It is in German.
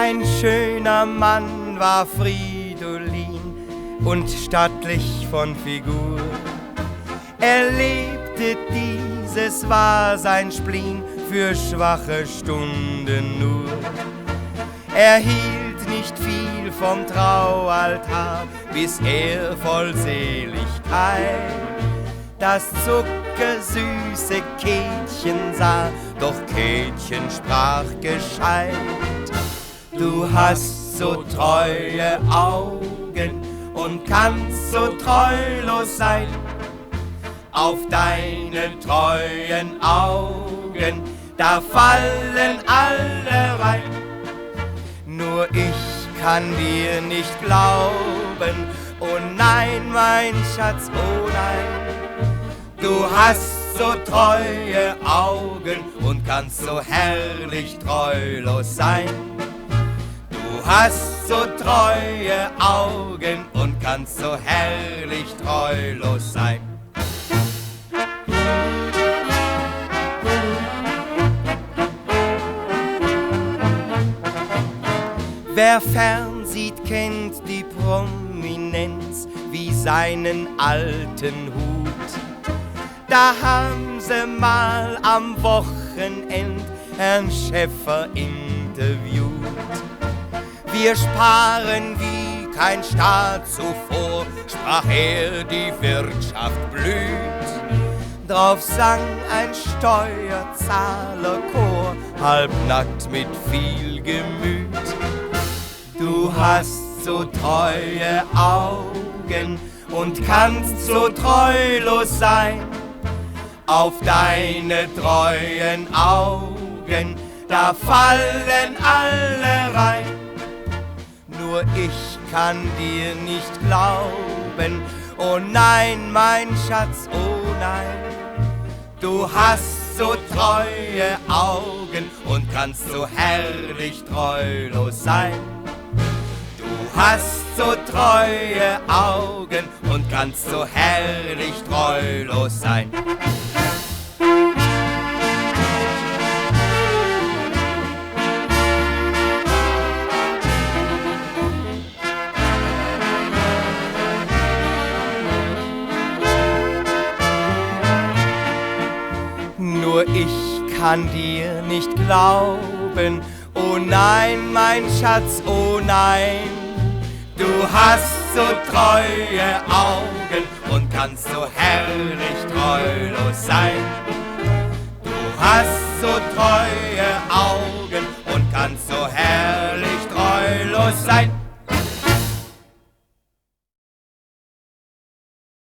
Ein schöner Mann war Fridolin und stattlich von Figur. Er lebte, dieses war sein Spleen, für schwache Stunden nur. Er hielt nicht viel vom Traualtar, bis er voll Seligkeit das zuckersüße Käthchen sah, doch Käthchen sprach gescheit. Du hast so treue Augen und kannst so treulos sein. Auf deine treuen Augen, da fallen alle rein. Nur ich kann dir nicht glauben, oh nein, mein Schatz, oh nein. Du hast so treue Augen und kannst so herrlich treulos sein. Du hast so treue Augen und kannst so herrlich treulos sein. Wer fernsieht, kennt die Prominenz wie seinen alten Hut. Da haben sie mal am Wochenend Herrn Schäfer interviewt. Wir sparen wie kein Staat zuvor, sprach er, die Wirtschaft blüht. Drauf sang ein Steuerzahlerchor, halbnackt mit viel Gemüt. Du hast so treue Augen und kannst so treulos sein. Auf deine treuen Augen, da fallen alle rein. Nur ich kann dir nicht glauben, oh nein, mein Schatz, oh nein. Du hast so treue Augen und kannst so herrlich treulos sein. Du hast so treue Augen und kannst so herrlich treulos sein. Nur ich kann dir nicht glauben, oh nein, mein Schatz, oh nein. Du hast so treue Augen und kannst so herrlich treulos sein. Du hast so treue Augen und kannst so herrlich treulos sein.